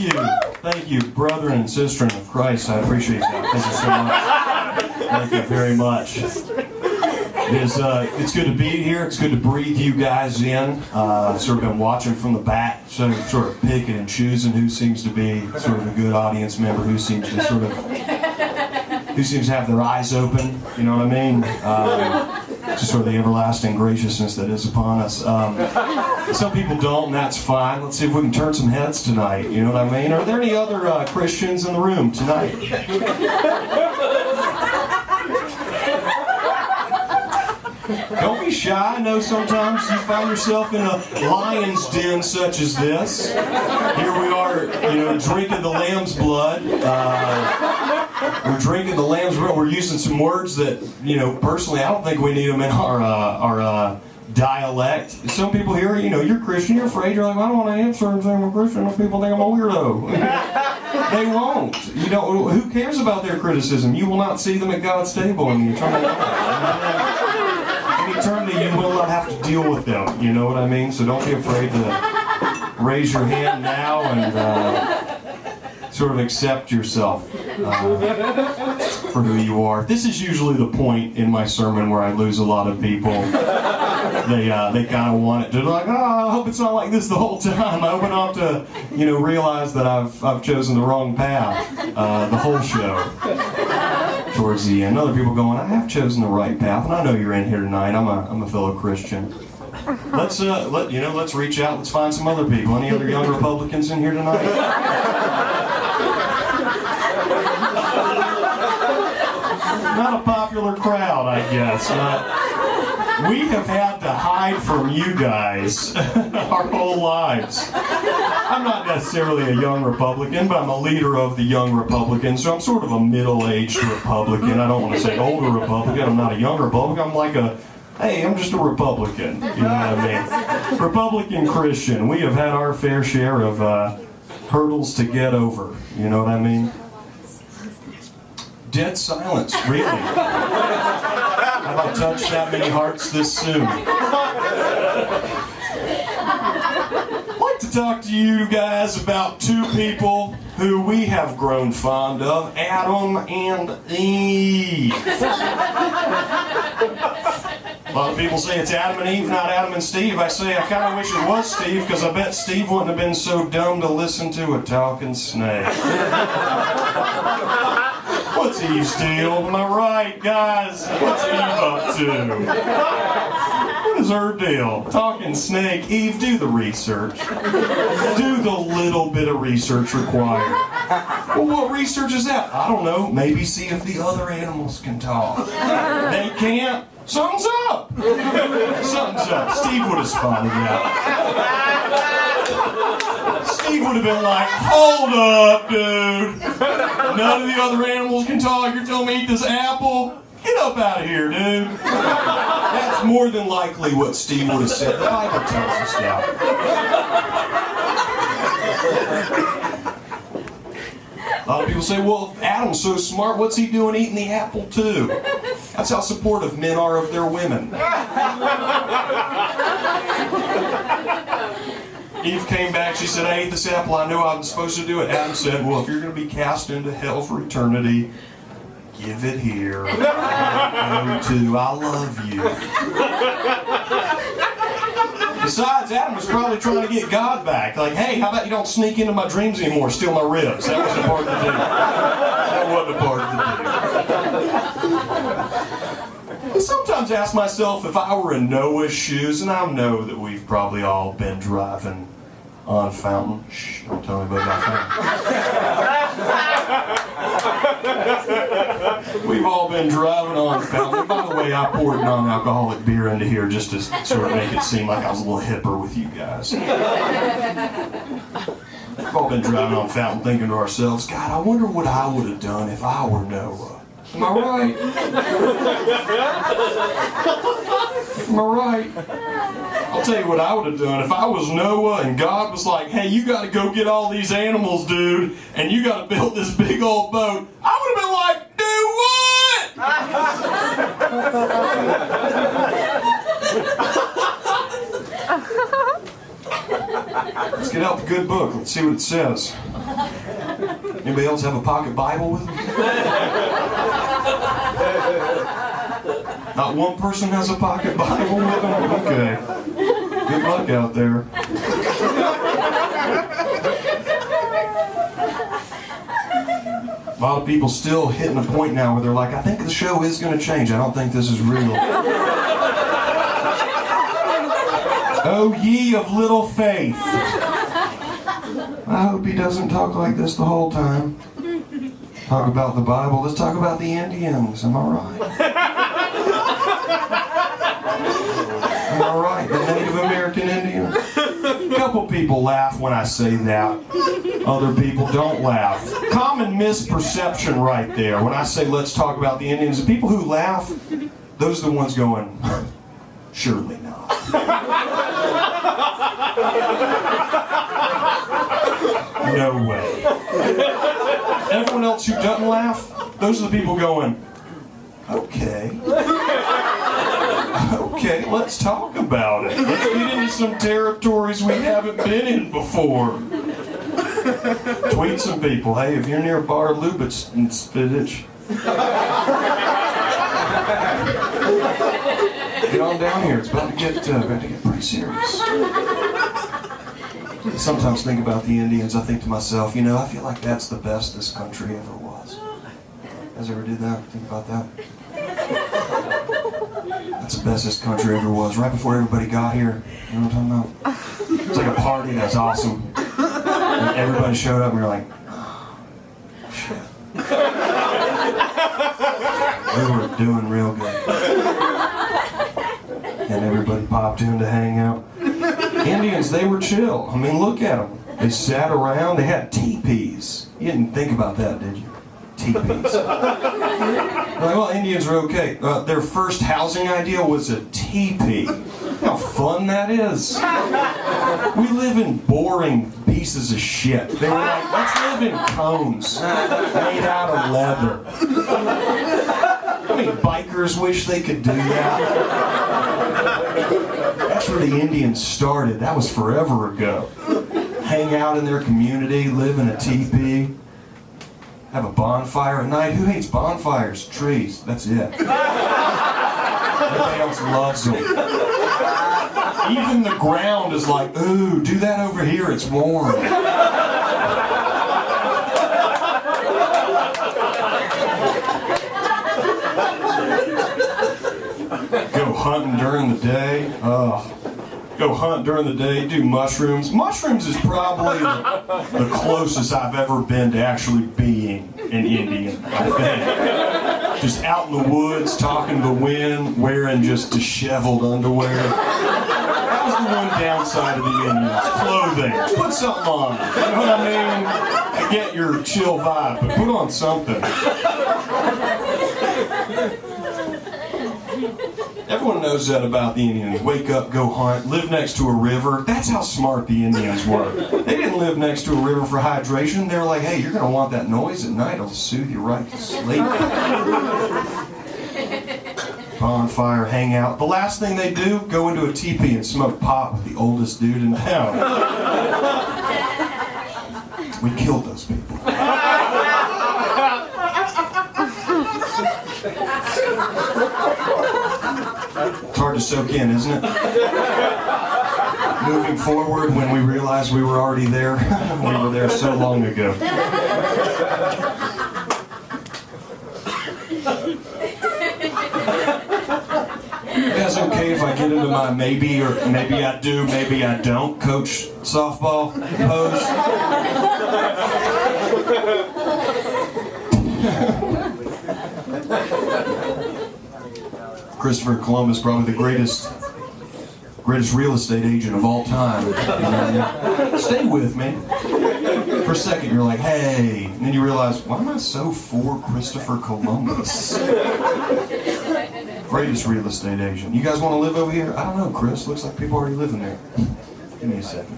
you. Thank you, brethren and sisters of Christ. I appreciate that. Thank you so much. Thank you very much. It's good to be here. It's good to breathe you guys in. Sort of been watching from the back, so sort of picking and choosing who seems to be sort of a good audience member, who seems to have their eyes open. You know what I mean? Just sort of the everlasting graciousness that is upon us. Some people don't, and that's fine. Let's see if we can turn some heads tonight. You know what I mean? Are there any other Christians in the room tonight? Don't be shy. I know sometimes you find yourself in a lion's den such as this. Here we are, drinking the lamb's blood. We're drinking the lamb's blood. We're using some words that, personally, I don't think we need them in our dialect. Some people here, you're Christian, you're afraid, you're like, I don't want to answer and say I'm a Christian. People think I'm a weirdo. They won't. Who cares about their criticism? You will not see them at God's table in eternity. In eternity, you will not have to deal with them. You know what I mean? So don't be afraid to raise your hand now and sort of accept yourself for who you are. This is usually the point in my sermon where I lose a lot of people. They kind of want it to like, I hope it's not like this the whole time. I hope I don't have to, realize that I've chosen the wrong path the whole show. Towards the end, other people going, I have chosen the right path, and I know you're in here tonight. I'm a fellow Christian. Let's reach out. Let's find some other people. Any other young Republicans in here tonight? Not a popular crowd, I guess. We have had to hide from you guys our whole lives. I'm not necessarily a young Republican, but I'm a leader of the young Republicans, so I'm sort of a middle-aged Republican. I don't want to say older Republican. I'm not a young Republican. I'm like I'm just a Republican. You know what I mean? Republican Christian. We have had our fair share of hurdles to get over. You know what I mean? Dead silence, really. Have I touched that many hearts this soon? I'd like to talk to you guys about two people who we have grown fond of, Adam and Eve. A lot of people say it's Adam and Eve, not Adam and Steve. I say I kind of wish it was Steve, because I bet Steve wouldn't have been so dumb to listen to a talking snake. What's Eve's deal? Am I right, guys? What's Eve up to? What is her deal? Talking snake. Eve, do the research. Do the little bit of research required. Well, what research is that? I don't know. Maybe see if the other animals can talk. They can't? Something's up. Something's up. Steve would have spotted that. Steve would have been like, hold up, dude. None of the other animals can talk. You're telling me to eat this apple? Get up out of here, dude. That's more than likely what Steve would have said. The Bible tells us that. A lot of people say, well, if Adam's so smart, what's he doing eating the apple too? That's how supportive men are of their women. Eve came back, she said, I ate this apple, I knew I was supposed to do it. Adam said, well, if you're going to be cast into hell for eternity, give it here. I love you. Besides, Adam was probably trying to get God back. Like, hey, how about you don't sneak into my dreams anymore, steal my ribs? That wasn't part of the deal. That wasn't a part of the deal. I sometimes ask myself if I were in Noah's shoes, and I know that we've probably all been driving on Fountain. Shh, don't tell anybody about Fountain. We've all been driving on Fountain. By the way, I poured non-alcoholic beer into here just to sort of make it seem like I was a little hipper with you guys. We've all been driving on Fountain thinking to ourselves, God, I wonder what I would have done if I were Noah. Am I right? Am I right? I'll tell you what I would have done. If I was Noah and God was like, hey, you got to go get all these animals, dude, and you got to build this big old boat, I would have been like, do what? Let's get out the good book. Let's see what it says. Anybody else have a pocket Bible with them? Not one person has a pocket Bible with them? Okay. Good luck out there. A lot of people still hitting a point now where they're like, I think the show is going to change. I don't think this is real. Oh, ye of little faith. I hope he doesn't talk like this the whole time. Talk about the Bible. Let's talk about the Indians. Am I right? Am I right? The Native American Indians? A couple people laugh when I say that. Other people don't laugh. Common misperception right there. When I say let's talk about the Indians, the people who laugh, those are the ones going, surely not. No way. Everyone else who doesn't laugh, those are the people going, okay. Okay, let's talk about it. Let's get into some territories we haven't been in before. Tweet some people, hey, if you're near Bar Lubitch, get on down here. It's about to get pretty serious. I sometimes think about the Indians. I think to myself, you know, I feel like that's the best this country ever was. You guys ever did that? Think about that? That's the best this country ever was. Right before everybody got here. You know what I'm talking about? It's like a party that's awesome. And everybody showed up and you're like, oh, shit. We were doing real good. And everybody popped in to hang out. Indians, they were chill. I mean, look at them. They sat around. They had teepees. You didn't think about that, did you? Teepees. Like, well, Indians are okay. Their first housing idea was a teepee. How fun that is. We live in boring pieces of shit. They were like, let's live in cones made out of leather. How many bikers wish they could do that? That's where the Indians started. That was forever ago. Hang out in their community, live in a teepee, have a bonfire at night. Who hates bonfires? Trees. That's it. Everybody else loves them. Even the ground is like, ooh, do that over here, it's warm. Go hunting during the day. Go hunt during the day, do mushrooms. Mushrooms is probably the closest I've ever been to actually being an Indian, I think. Just out in the woods, talking to the wind, wearing just disheveled underwear. That was the one downside of the Indians. Clothing. Put something on. You know what I mean? I get your chill vibe, but put on something. Everyone knows that about the Indians. Wake up, go hunt, live next to a river. That's how smart the Indians were. They didn't live next to a river for hydration. They were like, hey, you're going to want that noise at night. It'll soothe you right to sleep. Bonfire, hang out. The last thing they do, go into a teepee and smoke pot with the oldest dude in town. We killed those people. It's hard to soak in, isn't it? Moving forward, when we realized we were already there, we were there so long ago. You guys okay if I get into my maybe or maybe I do, maybe I don't coach softball pose? Christopher Columbus, probably the greatest real estate agent of all time. Stay with me. For a second, you're like, hey. And then you realize, why am I so for Christopher Columbus? Greatest real estate agent. You guys want to live over here? I don't know, Chris. Looks like people already living there. Give me a second.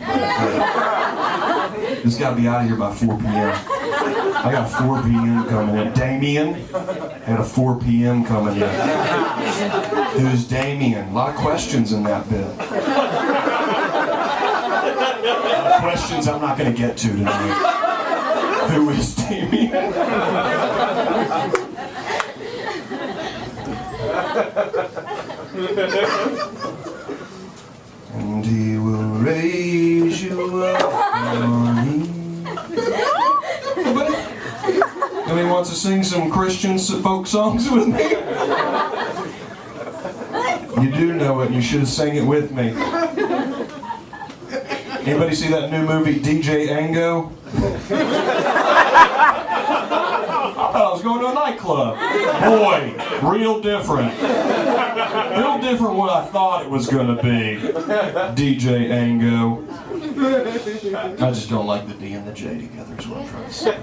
This got to be out of here by 4 p.m. I got a 4 p.m. coming in. Damien had a 4 p.m. coming in. Who's Damien? A lot of questions in that bit. Questions I'm not going to get to tonight. Who is Damien? And he will raise you up on me. Anybody wants to sing some Christian folk songs with me? You do know it, and you should have sang it with me. Anybody see that new movie, DJ Ango? I was going to a nightclub. Boy, real different. Real different what I thought it was going to be. DJ Ango. I just don't like the D and the J together is what I'm trying to say.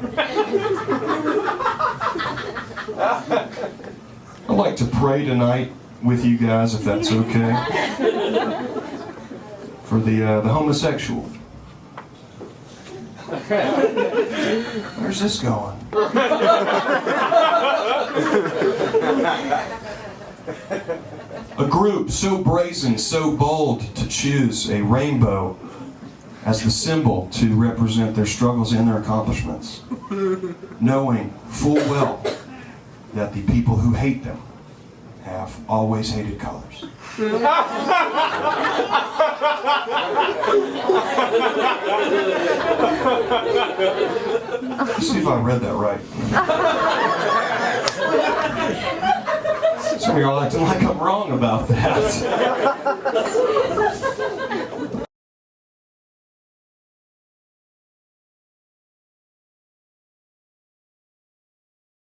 I'd like to pray tonight with you guys, if that's okay. For the homosexual. Where's this going? A group so brazen, so bold to choose a rainbow as the symbol to represent their struggles and their accomplishments, knowing full well that the people who hate them have always hated colors. Let's see if I read that right. Some of y'all acting like I'm wrong about that.